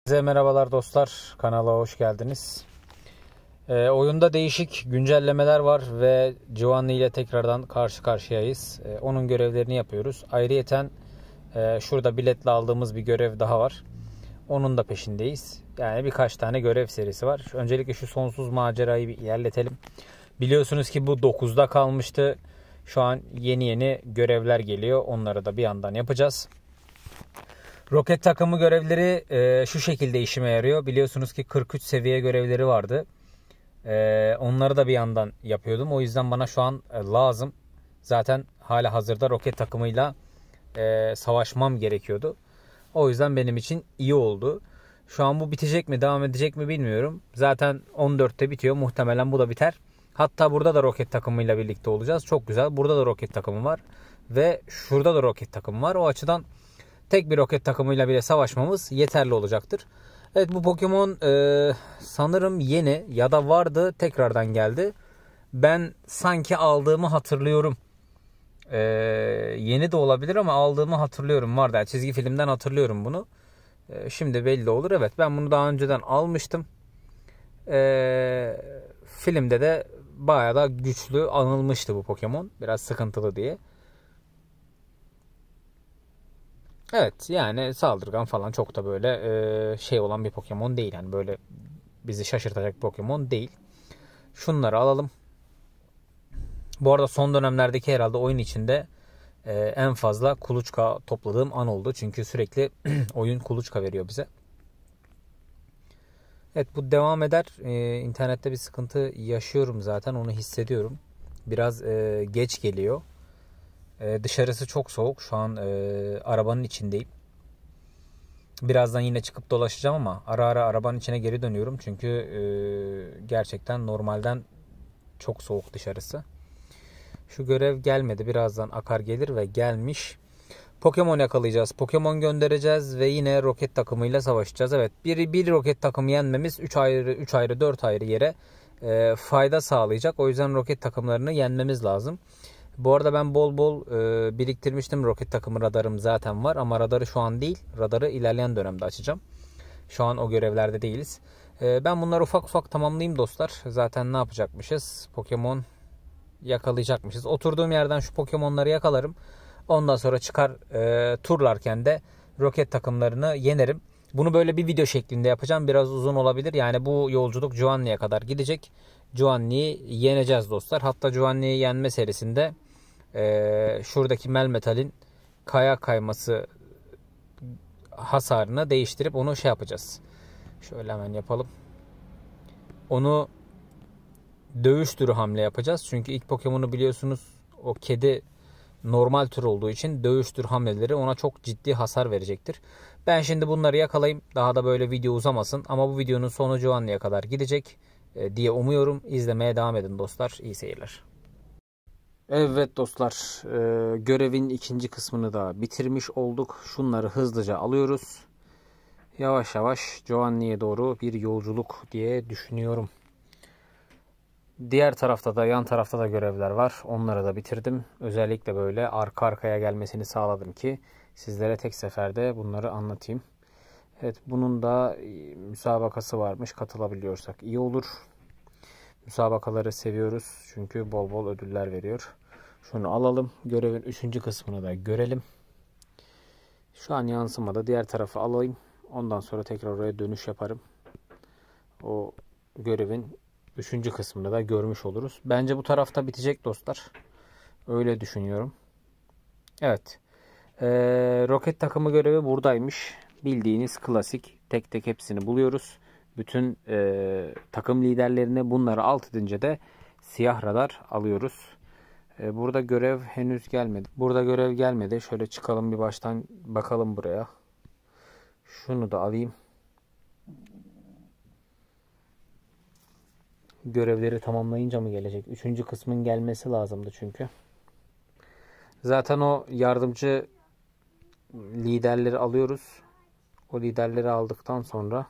Size merhabalar dostlar, kanala hoş geldiniz. Oyunda değişik güncellemeler var ve Giovanni ile tekrardan karşı karşıyayız. Onun görevlerini yapıyoruz. Ayrıyeten şurada biletle aldığımız bir görev daha var. Onun da peşindeyiz. Yani birkaç tane görev serisi var. Öncelikle şu sonsuz macerayı bir ilerletelim. Biliyorsunuz ki bu 9'da kalmıştı. Şu an yeni görevler geliyor. Onları da bir yandan yapacağız. Roket takımı görevleri şu şekilde işime yarıyor. Biliyorsunuz ki 43 seviye görevleri vardı. Onları da bir yandan yapıyordum. O yüzden bana şu an lazım. Zaten hala hazırda roket takımıyla savaşmam gerekiyordu. O yüzden benim için iyi oldu. Şu an bu bitecek mi, devam edecek mi bilmiyorum. Zaten 14'te bitiyor. Muhtemelen bu da biter. Hatta burada da roket takımıyla birlikte olacağız. Çok güzel. Burada da roket takımı var. Ve şurada da roket takımı var. O açıdan tek bir roket takımıyla bile savaşmamız yeterli olacaktır. Evet, bu Pokemon sanırım yeni ya da vardı, tekrardan geldi. Ben sanki aldığımı hatırlıyorum. Yeni de olabilir ama aldığımı hatırlıyorum. Vardı yani, çizgi filmden hatırlıyorum bunu. Şimdi belli olur. Evet, ben bunu daha önceden almıştım. Filmde de bayağı da güçlü anılmıştı bu Pokemon. Biraz sıkıntılı diye. Evet, yani saldırgan falan çok da böyle şey olan bir Pokemon değil. Yani böyle bizi şaşırtacak bir Pokemon değil. Şunları alalım. Bu arada son dönemlerdeki herhalde oyun içinde en fazla kuluçka topladığım an oldu. Çünkü sürekli oyun kuluçka veriyor bize. Evet, bu devam eder. İnternette bir sıkıntı yaşıyorum zaten, onu hissediyorum. Biraz geç geliyor. Dışarısı çok soğuk. Şu an arabanın içindeyim. Birazdan yine çıkıp dolaşacağım ama ara ara arabanın içine geri dönüyorum. Çünkü gerçekten normalden çok soğuk dışarısı. Şu görev gelmedi. Birazdan akar gelir ve gelmiş. Pokemon yakalayacağız. Pokemon göndereceğiz ve yine roket takımıyla savaşacağız. Evet, bir roket takımı yenmemiz 3 ayrı 4 ayrı yere fayda sağlayacak. O yüzden roket takımlarını yenmemiz lazım. Bu arada ben bol bol biriktirmiştim. Roket takımı radarım zaten var ama radarı şu an değil. Radarı ilerleyen dönemde açacağım. Şu an o görevlerde değiliz. Ben bunları ufak ufak tamamlayayım dostlar. Zaten ne yapacakmışız? Pokemon yakalayacakmışız. Oturduğum yerden şu Pokemon'ları yakalarım. Ondan sonra çıkar turlarken de roket takımlarını yenerim. Bunu böyle bir video şeklinde yapacağım. Biraz uzun olabilir. Yani bu yolculuk Giovanni'ye kadar gidecek. Giovanni'yi yeneceğiz dostlar. Hatta Giovanni'yi yenme serisinde şuradaki Melmetal'in kaya kayması hasarını değiştirip onu şey yapacağız. Şöyle hemen yapalım. Onu dövüş türü hamle yapacağız. Çünkü ilk Pokemon'u biliyorsunuz, o kedi normal tür olduğu için dövüş tür hamleleri ona çok ciddi hasar verecektir. Ben şimdi bunları yakalayayım. Daha da böyle video uzamasın. Ama bu videonun sonu Giovanni'ye kadar gidecek diye umuyorum. İzlemeye devam edin dostlar. İyi seyirler. Evet dostlar, görevin ikinci kısmını da bitirmiş olduk. Şunları hızlıca alıyoruz. Yavaş yavaş Giovanni'ye doğru bir yolculuk diye düşünüyorum. Diğer tarafta da, yan tarafta da görevler var. Onları da bitirdim. Özellikle böyle arka arkaya gelmesini sağladım ki sizlere tek seferde bunları anlatayım. Evet, bunun da müsabakası varmış. Katılabiliyorsak iyi olur. Müsabakaları seviyoruz çünkü bol bol ödüller veriyor. Şunu alalım. Görevin 3. kısmını da görelim. Şu an yansımadı. Diğer tarafı alayım. Ondan sonra tekrar oraya dönüş yaparım. O görevin 3. kısmını da görmüş oluruz. Bence bu tarafta bitecek dostlar. Öyle düşünüyorum. Evet. Roket takımı görevi buradaymış. Bildiğiniz klasik. Tek tek hepsini buluyoruz. Bütün takım liderlerini, bunları alt edince de siyah radar alıyoruz. Burada görev henüz gelmedi. Burada görev gelmedi. Şöyle çıkalım bir baştan bakalım buraya. Şunu da alayım. Görevleri tamamlayınca mı gelecek? 3. kısmın gelmesi lazımdı çünkü. Zaten o yardımcı liderleri alıyoruz. O liderleri aldıktan sonra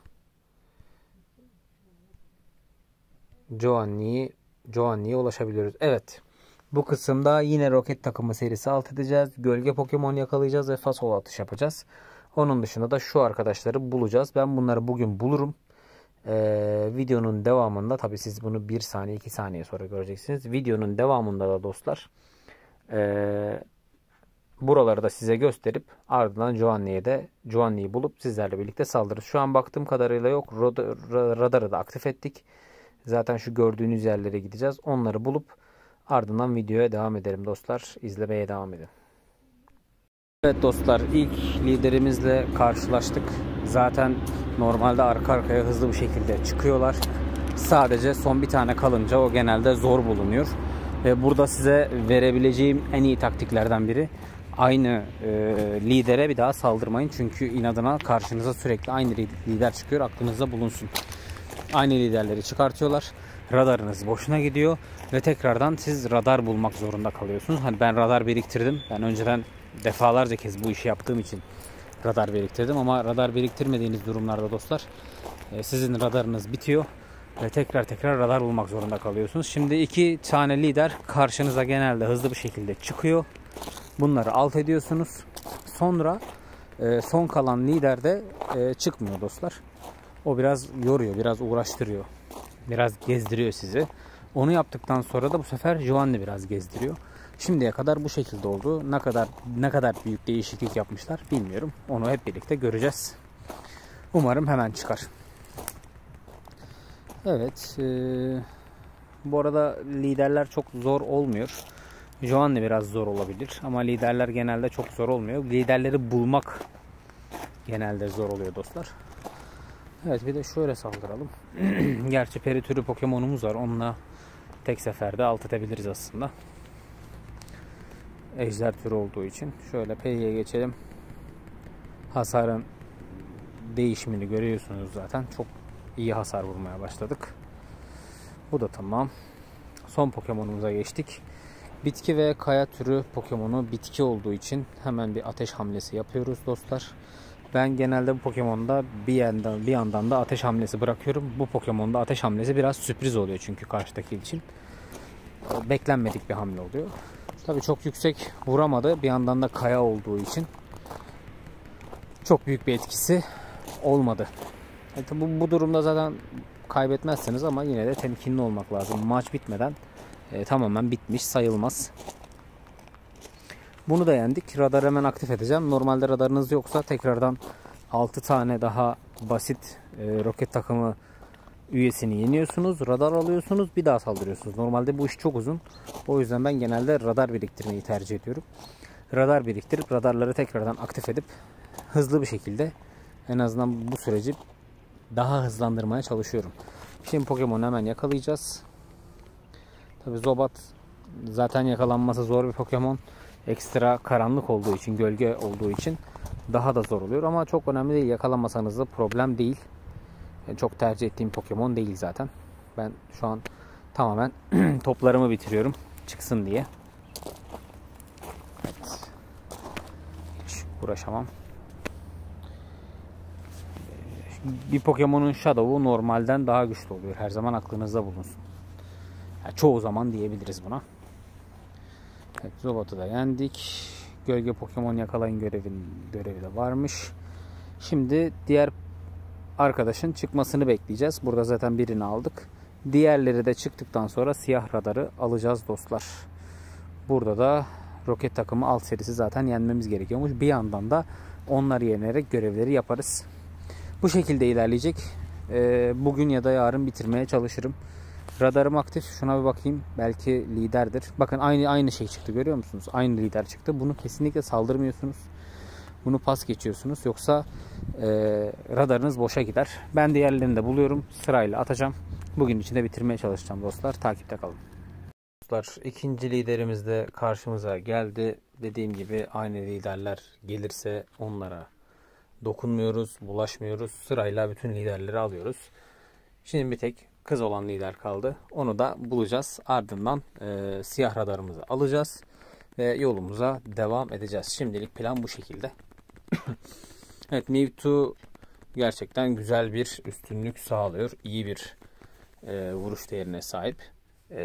Giovanni'ye ulaşabiliyoruz. Evet. Bu kısımda yine roket takımı serisi alt edeceğiz. Gölge Pokemon yakalayacağız ve fasol atış yapacağız. Onun dışında da şu arkadaşları bulacağız. Ben bunları bugün bulurum. Videonun devamında, tabi siz bunu 1 saniye 2 saniye sonra göreceksiniz. Videonun devamında da dostlar buraları da size gösterip ardından Giovanni'yi bulup sizlerle birlikte saldırırız. Şu an baktığım kadarıyla yok. Radarı da aktif ettik. Zaten şu gördüğünüz yerlere gideceğiz. Onları bulup ardından videoya devam edelim dostlar. İzlemeye devam edin. Evet dostlar, ilk liderimizle karşılaştık. Zaten normalde arka arkaya hızlı bir şekilde çıkıyorlar. Sadece son bir tane kalınca o genelde zor bulunuyor. Ve burada size verebileceğim en iyi taktiklerden biri, aynı lidere bir daha saldırmayın. Çünkü inadına karşınıza sürekli aynı lider çıkıyor. Aklınızda bulunsun. Aynı liderleri çıkartıyorlar. Radarınız boşuna gidiyor ve tekrardan siz radar bulmak zorunda kalıyorsunuz. Hani ben radar biriktirdim. Ben önceden defalarca kez bu işi yaptığım için radar biriktirdim, ama radar biriktirmediğiniz durumlarda dostlar sizin radarınız bitiyor ve tekrar radar bulmak zorunda kalıyorsunuz. Şimdi 2 tane lider karşınıza genelde hızlı bir şekilde çıkıyor. Bunları alt ediyorsunuz. Sonra son kalan lider de çıkmıyor dostlar. O biraz yoruyor, biraz uğraştırıyor. Biraz gezdiriyor sizi. Onu yaptıktan sonra da bu sefer Giovanni biraz gezdiriyor. Şimdiye kadar bu şekilde oldu. Ne kadar büyük değişiklik yapmışlar bilmiyorum. Onu hep birlikte göreceğiz. Umarım hemen çıkar. Evet. Bu arada liderler çok zor olmuyor. Giovanni biraz zor olabilir. Ama liderler genelde çok zor olmuyor. Liderleri bulmak genelde zor oluyor dostlar. Evet, bir de şöyle saldıralım. Gerçi peri türü Pokemon'umuz var. Onunla tek seferde alt edebiliriz aslında. Ejder türü olduğu için. Şöyle periye geçelim. Hasarın değişimini görüyorsunuz zaten. Çok iyi hasar vurmaya başladık. Bu da tamam. Son Pokemon'umuza geçtik. Bitki ve kaya türü Pokemon'u bitki olduğu için hemen bir ateş hamlesi yapıyoruz dostlar. Ben genelde bu Pokemon'da bir yandan da ateş hamlesi bırakıyorum. Bu Pokemon'da ateş hamlesi biraz sürpriz oluyor çünkü karşıdaki için. Beklenmedik bir hamle oluyor. Tabii çok yüksek vuramadı. Bir yandan da kaya olduğu için çok büyük bir etkisi olmadı. Bu durumda zaten kaybetmezsiniz ama yine de temkinli olmak lazım. Maç bitmeden tamamen bitmiş sayılmaz. Bunu da yendik. Radarı hemen aktif edeceğim. Normalde radarınız yoksa tekrardan 6 tane daha basit roket takımı üyesini yeniyorsunuz. Radar alıyorsunuz. Bir daha saldırıyorsunuz. Normalde bu iş çok uzun. O yüzden ben genelde radar biriktirmeyi tercih ediyorum. Radar biriktirip radarları tekrardan aktif edip hızlı bir şekilde en azından bu süreci daha hızlandırmaya çalışıyorum. Şimdi Pokemon'u hemen yakalayacağız. Tabii Zubat zaten yakalanması zor bir Pokemon. Ekstra karanlık olduğu için, gölge olduğu için daha da zor oluyor. Ama çok önemli değil. Yakalamasanız da problem değil. Yani çok tercih ettiğim Pokemon değil zaten. Ben şu an tamamen toplarımı bitiriyorum. Çıksın diye. Evet. Hiç uğraşamam. Bir Pokemon'un Shadow'u normalden daha güçlü oluyor. Her zaman aklınızda bulunsun. Yani çoğu zaman diyebiliriz buna. Evet, Zubat'ı da yendik. Gölge Pokemon yakalayın görevi de varmış. Şimdi diğer arkadaşın çıkmasını bekleyeceğiz. Burada zaten birini aldık. Diğerleri de çıktıktan sonra siyah radarı alacağız dostlar. Burada da roket takımı alt serisi zaten yenmemiz gerekiyormuş. Bir yandan da onları yenerek görevleri yaparız. Bu şekilde ilerleyecek. Bugün ya da yarın bitirmeye çalışırım. Radarım aktif. Şuna bir bakayım. Belki liderdir. Bakın aynı şey çıktı. Görüyor musunuz? Aynı lider çıktı. Bunu kesinlikle saldırmıyorsunuz. Bunu pas geçiyorsunuz. Yoksa radarınız boşa gider. Ben diğerlerini de buluyorum. Sırayla atacağım. Bugün içinde bitirmeye çalışacağım dostlar. Takipte kalın. Dostlar, ikinci liderimiz de karşımıza geldi. Dediğim gibi aynı liderler gelirse onlara dokunmuyoruz, bulaşmıyoruz. Sırayla bütün liderleri alıyoruz. Şimdi bir tek kız olan lider kaldı. Onu da bulacağız. Ardından siyah radarımızı alacağız. Ve yolumuza devam edeceğiz. Şimdilik plan bu şekilde. Evet, Mewtwo gerçekten güzel bir üstünlük sağlıyor. İyi bir vuruş değerine sahip.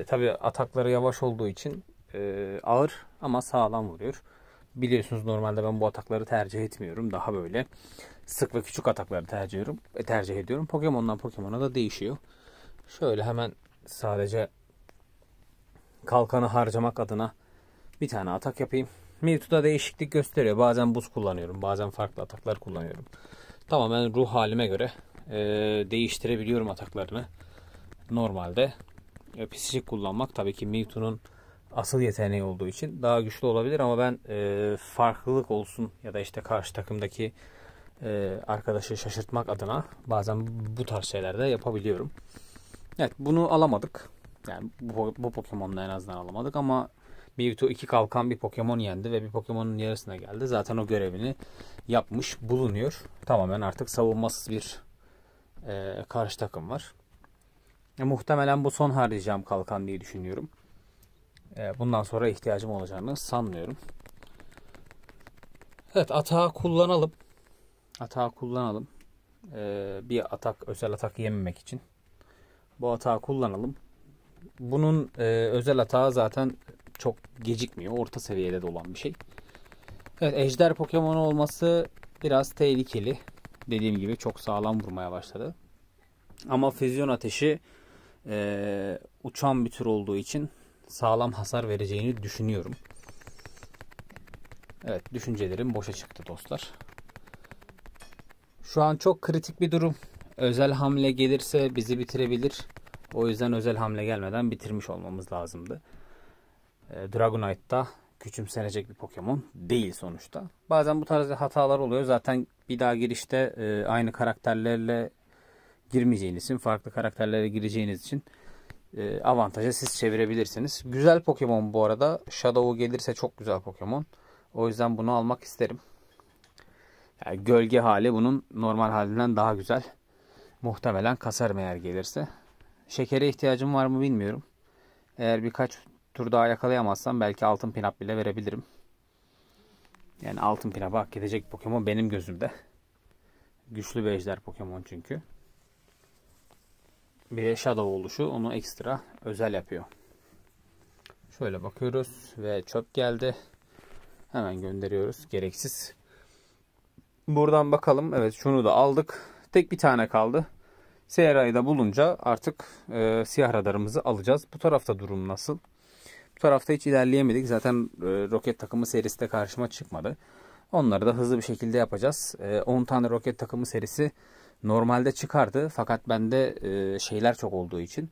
Tabii atakları yavaş olduğu için ağır ama sağlam vuruyor. Biliyorsunuz normalde ben bu atakları tercih etmiyorum. Daha böyle sık ve küçük atakları tercih ediyorum. Pokemon'dan Pokemon'a da değişiyor. Şöyle hemen sadece kalkanı harcamak adına bir tane atak yapayım. Mewtwo'da değişiklik gösteriyor. Bazen buz kullanıyorum. Bazen farklı ataklar kullanıyorum. Tamamen ruh halime göre değiştirebiliyorum ataklarını. Normalde psikik kullanmak tabii ki Mewtwo'nun asıl yeteneği olduğu için daha güçlü olabilir ama ben farklılık olsun ya da işte karşı takımdaki arkadaşı şaşırtmak adına bazen bu tarz şeyler de yapabiliyorum. Evet, bunu alamadık. Yani bu Pokemon'la en azından alamadık ama Mewtwo 2 kalkan bir Pokemon yendi ve bir Pokemon'un yarısına geldi. Zaten o görevini yapmış bulunuyor. Tamamen artık savunmasız bir karşı takım var. Muhtemelen bu son harcayacağım kalkan diye düşünüyorum. Bundan sonra ihtiyacım olacağını sanmıyorum. Evet, atağı kullanalım. Bir özel atak yememek için. Bu atağı kullanalım. Bunun özel atağı zaten çok gecikmiyor. Orta seviyede de olan bir şey. Evet, ejder Pokemon olması biraz tehlikeli. Dediğim gibi çok sağlam vurmaya başladı. Ama füzyon ateşi uçan bir tür olduğu için sağlam hasar vereceğini düşünüyorum. Evet, düşüncelerim boşa çıktı dostlar. Şu an çok kritik bir durum. Özel hamle gelirse bizi bitirebilir. O yüzden özel hamle gelmeden bitirmiş olmamız lazımdı. Dragonite'da küçümsenecek bir Pokemon değil sonuçta. Bazen bu tarz hatalar oluyor. Zaten bir daha girişte aynı karakterlerle girmeyeceğiniz için, farklı karakterlere gireceğiniz için avantaja siz çevirebilirsiniz. Güzel Pokemon bu arada. Shadow'u gelirse çok güzel Pokemon. O yüzden bunu almak isterim. Yani gölge hali bunun normal halinden daha güzel. Muhtemelen kasarım eğer gelirse. Şekere ihtiyacım var mı bilmiyorum. Eğer birkaç tur daha yakalayamazsam belki altın pinap bile verebilirim. Yani altın pinap'a hak edecek Pokemon benim gözümde. Güçlü bir ejder Pokemon çünkü. Bir de Shadow oluşu onu ekstra özel yapıyor. Şöyle bakıyoruz ve çöp geldi. Hemen gönderiyoruz. Gereksiz. Buradan bakalım. Evet, şunu da aldık. Tek bir tane kaldı. Sierra'yı da bulunca artık siyah radarımızı alacağız. Bu tarafta durum nasıl? Bu tarafta hiç ilerleyemedik. Zaten roket takımı serisi de karşıma çıkmadı. Onları da hızlı bir şekilde yapacağız. 10 tane roket takımı serisi normalde çıkardı. Fakat bende şeyler çok olduğu için,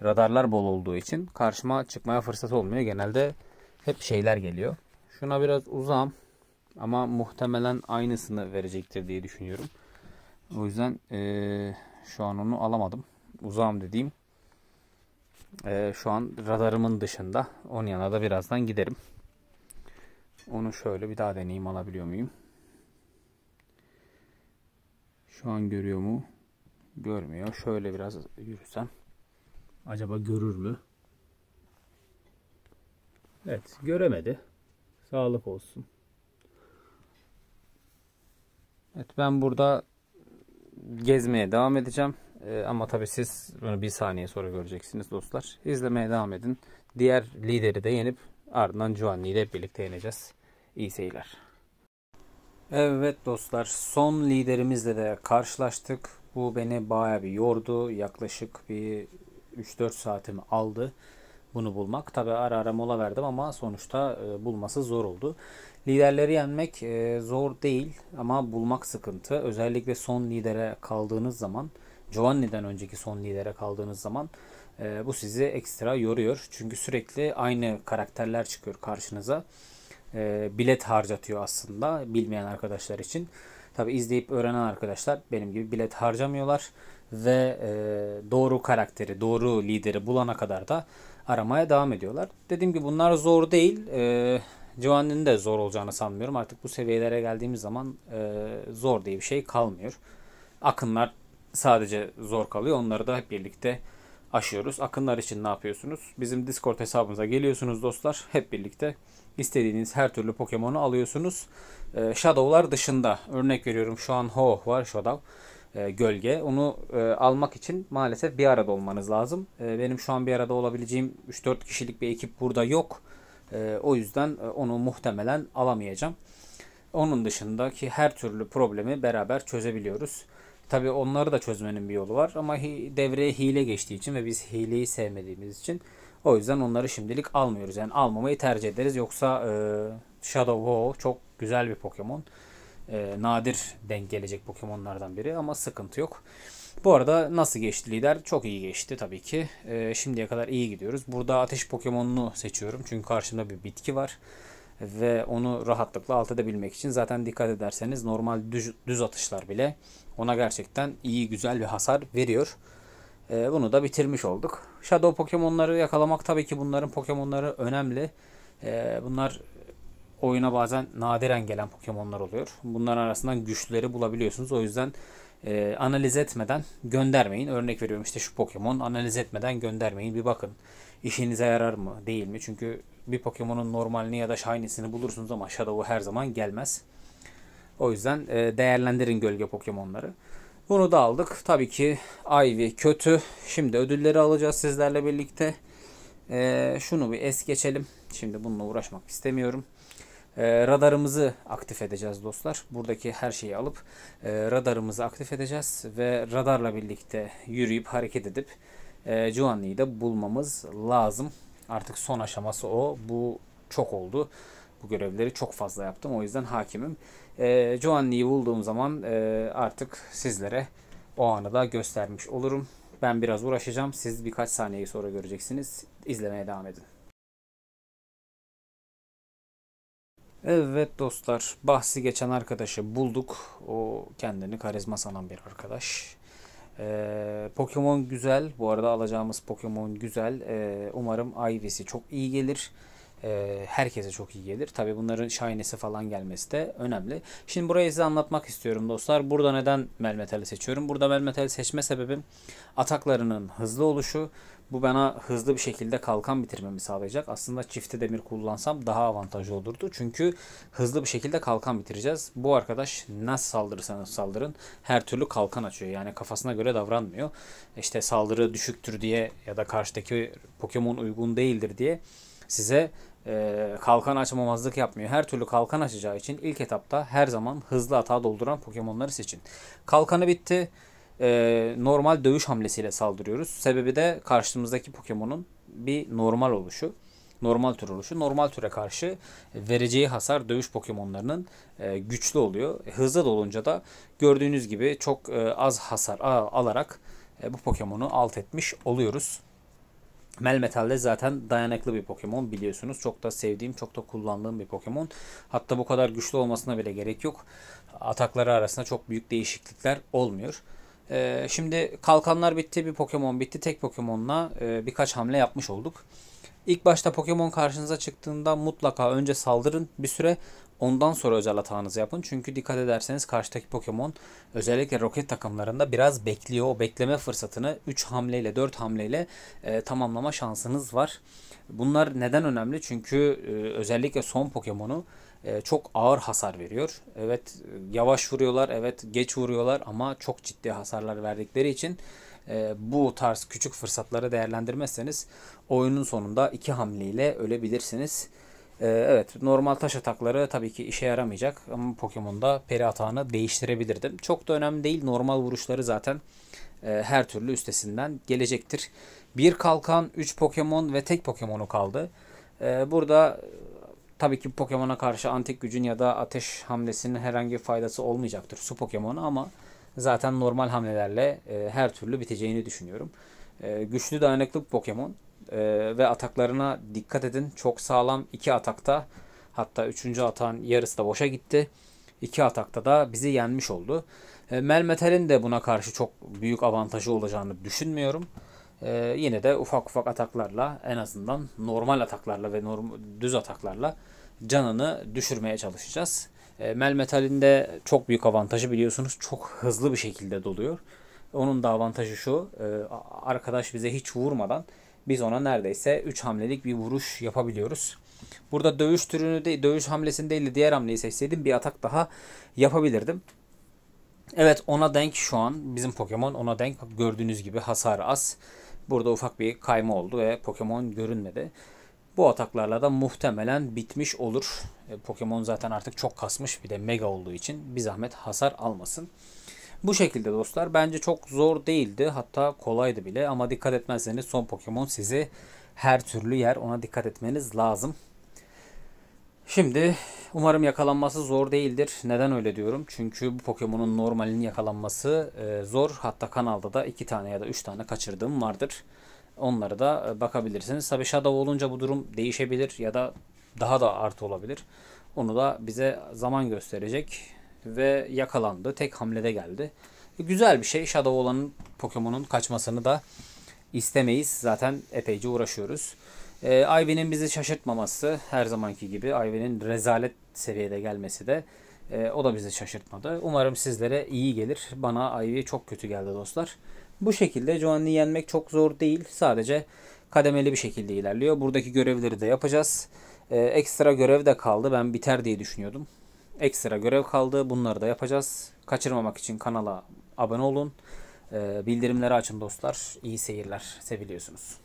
radarlar bol olduğu için karşıma çıkmaya fırsat olmuyor. Genelde hep şeyler geliyor. Şuna biraz uzağım. Ama muhtemelen aynısını verecektir diye düşünüyorum. O yüzden şu an onu alamadım. Uzağım dediğim. Şu an radarımın dışında. Onun yanına da birazdan giderim. Onu şöyle bir daha deneyeyim, alabiliyor muyum? Şu an görüyor mu? Görmüyor. Şöyle biraz yürüsem. Acaba görür mü? Evet, göremedi. Sağlık olsun. Evet, ben burada gezmeye devam edeceğim. Ama tabii siz bunu bir saniye sonra göreceksiniz dostlar. İzlemeye devam edin. Diğer lideri de yenip ardından Giovanni ile hep birlikte yeneceğiz. İyi seyirler. Evet dostlar, son liderimizle de karşılaştık. Bu beni bayağı bir yordu. Yaklaşık bir 3-4 saatimi aldı bunu bulmak. Tabi ara ara mola verdim ama sonuçta bulması zor oldu. Liderleri yenmek zor değil ama bulmak sıkıntı. Özellikle son lidere kaldığınız zaman, Giovanni'den önceki son lidere kaldığınız zaman bu sizi ekstra yoruyor. Çünkü sürekli aynı karakterler çıkıyor karşınıza. Bilet harcatıyor aslında bilmeyen arkadaşlar için. Tabi izleyip öğrenen arkadaşlar benim gibi bilet harcamıyorlar ve doğru karakteri, doğru lideri bulana kadar da aramaya devam ediyorlar. Dediğim gibi bunlar zor değil. Giovanni'nin de zor olacağını sanmıyorum. Artık bu seviyelere geldiğimiz zaman zor diye bir şey kalmıyor. Akınlar sadece zor kalıyor. Onları da hep birlikte aşıyoruz. Akınlar için ne yapıyorsunuz? Bizim Discord hesabımıza geliyorsunuz dostlar. Hep birlikte istediğiniz her türlü Pokemon'u alıyorsunuz. Shadow'lar dışında. Örnek veriyorum, şu an Ho var, Shadow. Gölge. Onu almak için maalesef bir arada olmanız lazım. Benim şu an bir arada olabileceğim 3-4 kişilik bir ekip burada yok. O yüzden onu muhtemelen alamayacağım. Onun dışındaki her türlü problemi beraber çözebiliyoruz. Tabii onları da çözmenin bir yolu var ama devreye hile geçtiği için ve biz hileyi sevmediğimiz için o yüzden onları şimdilik almıyoruz. Yani almamayı tercih ederiz. Yoksa Shadow Ho çok güzel bir Pokemon. Nadir denk gelecek Pokemon'lardan biri ama sıkıntı yok. Bu arada nasıl geçti lider? Çok iyi geçti tabii ki. Şimdiye kadar iyi gidiyoruz. Burada ateş Pokemon'unu seçiyorum. Çünkü karşımda bir bitki var. Ve onu rahatlıkla alt edebilmek için zaten dikkat ederseniz normal düz atışlar bile ona gerçekten iyi güzel bir hasar veriyor. Bunu da bitirmiş olduk. Shadow Pokemon'ları yakalamak tabii ki bunların Pokemon'ları önemli. Bunlar oyuna bazen nadiren gelen Pokemon'lar oluyor. Bunların arasından güçlüleri bulabiliyorsunuz. O yüzden analiz etmeden göndermeyin. Örnek veriyorum işte şu Pokemon analiz etmeden göndermeyin. Bir bakın işinize yarar mı değil mi? Çünkü bir Pokemon'un normalini ya da Shiny'sini bulursunuz ama Shadow'u her zaman gelmez. O yüzden değerlendirin gölge Pokemon'ları. Bunu da aldık. Tabii ki Ivy kötü. Şimdi ödülleri alacağız sizlerle birlikte. Şunu bir es geçelim. Şimdi bununla uğraşmak istemiyorum. Radarımızı aktif edeceğiz dostlar. Buradaki her şeyi alıp radarımızı aktif edeceğiz ve radarla birlikte yürüyüp hareket edip Juanli'yi de bulmamız lazım. Artık son aşaması o. Bu çok oldu. Bu görevleri çok fazla yaptım. O yüzden hakimim. Juanli'yi bulduğum zaman artık sizlere o anı da göstermiş olurum. Ben biraz uğraşacağım. Siz birkaç saniye sonra göreceksiniz. İzlemeye devam edin. Evet dostlar, bahsi geçen arkadaşı bulduk. O kendini karizma sanan bir arkadaş. Pokemon güzel. Bu arada alacağımız Pokemon güzel. Umarım Ivy'si çok iyi gelir. Herkese çok iyi gelir. Tabii bunların Shiny'si falan gelmesi de önemli. Şimdi burayı size anlatmak istiyorum dostlar. Burada neden Melmetal'i seçiyorum? Burada Melmetal'i seçme sebebim ataklarının hızlı oluşu. Bu bana hızlı bir şekilde kalkan bitirmemi sağlayacak. Aslında çifte demir kullansam daha avantajlı olurdu. Çünkü hızlı bir şekilde kalkan bitireceğiz. Bu arkadaş nasıl saldırırsanız saldırın her türlü kalkan açıyor. Yani kafasına göre davranmıyor. İşte saldırı düşüktür diye ya da karşıdaki Pokemon uygun değildir diye size kalkan açmamazlık yapmıyor. Her türlü kalkan açacağı için ilk etapta her zaman hızlı hata dolduran Pokemon'ları seçin. Kalkanı bitti. Normal dövüş hamlesiyle saldırıyoruz. Sebebi de karşımızdaki Pokemon'un bir normal oluşu. Normal tür oluşu. Normal türe karşı vereceği hasar dövüş Pokemon'larının güçlü oluyor. Hızlı da olunca da gördüğünüz gibi çok az hasar alarak bu Pokemon'u alt etmiş oluyoruz. Melmetal de zaten dayanıklı bir Pokemon biliyorsunuz. Çok da sevdiğim, çok da kullandığım bir Pokemon. Hatta bu kadar güçlü olmasına bile gerek yok. Atakları arasında çok büyük değişiklikler olmuyor. Şimdi kalkanlar bitti, bir Pokemon bitti. Tek Pokemon'la birkaç hamle yapmış olduk. İlk başta Pokemon karşınıza çıktığında mutlaka önce saldırın bir süre. Ondan sonra özel atağınızı yapın. Çünkü dikkat ederseniz karşıdaki Pokemon özellikle roket takımlarında biraz bekliyor. O bekleme fırsatını 3 hamleyle 4 hamleyle tamamlama şansınız var. Bunlar neden önemli? Çünkü özellikle son Pokemon'u çok ağır hasar veriyor. Evet yavaş vuruyorlar, evet geç vuruyorlar ama çok ciddi hasarlar verdikleri için bu tarz küçük fırsatları değerlendirmezseniz oyunun sonunda 2 hamleyle ölebilirsiniz. Evet normal taş atakları tabii ki işe yaramayacak ama Pokemon'da peri atağını değiştirebilirdim. Çok da önemli değil. Normal vuruşları zaten her türlü üstesinden gelecektir. Bir kalkan, 3 Pokemon ve tek Pokemon'u kaldı. Burada tabii ki Pokemon'a karşı antik gücün ya da ateş hamlesinin herhangi bir faydası olmayacaktır su Pokemon'u ama zaten normal hamlelerle her türlü biteceğini düşünüyorum. Güçlü dayanıklı bir Pokemon ve ataklarına dikkat edin. Çok sağlam 2 atakta hatta 3. atağın yarısı da boşa gitti. 2 atakta da bizi yenmiş oldu. Melmetal'in de buna karşı çok büyük avantajı olacağını düşünmüyorum. Yine de ufak ufak ataklarla en azından normal ataklarla ve düz ataklarla canını düşürmeye çalışacağız. Melmetal'in de çok büyük avantajı biliyorsunuz çok hızlı bir şekilde doluyor. Onun da avantajı şu arkadaş bize hiç vurmadan biz ona neredeyse 3 hamlelik bir vuruş yapabiliyoruz. Burada dövüş türünü de dövüş hamlesini değil de diğer hamleyi seçseydim bir atak daha yapabilirdim. Evet ona denk şu an bizim Pokemon ona denk gördüğünüz gibi hasarı az. Burada ufak bir kayma oldu ve Pokemon görünmedi. Bu ataklarla da muhtemelen bitmiş olur. Pokemon zaten artık çok kasmış, bir de mega olduğu için bir zahmet hasar almasın. Bu şekilde dostlar, bence çok zor değildi, hatta kolaydı bile, ama dikkat etmezseniz son Pokemon sizi her türlü yer, ona dikkat etmeniz lazım. Şimdi umarım yakalanması zor değildir. Neden öyle diyorum? Çünkü bu Pokemon'un normalinin yakalanması zor. Hatta kanalda da 2 tane ya da 3 tane kaçırdığım vardır. Onlara da bakabilirsiniz. Tabii Shadow olunca bu durum değişebilir ya da daha da artı olabilir. Onu da bize zaman gösterecek. Ve yakalandı. Tek hamlede geldi. Güzel bir şey. Shadow olanın Pokemon'un kaçmasını da istemeyiz. Zaten epeyce uğraşıyoruz. Ivy'nin bizi şaşırtmaması her zamanki gibi. Ivy'nin rezalet seviyede gelmesi de o da bizi şaşırtmadı. Umarım sizlere iyi gelir. Bana Ivy çok kötü geldi dostlar. Bu şekilde Joanne'yi yenmek çok zor değil. Sadece kademeli bir şekilde ilerliyor. Buradaki görevleri de yapacağız. Ekstra görev de kaldı. Ben biter diye düşünüyordum. Ekstra görev kaldı. Bunları da yapacağız. Kaçırmamak için kanala abone olun. Bildirimleri açın dostlar. İyi seyirler. Seviliyorsunuz.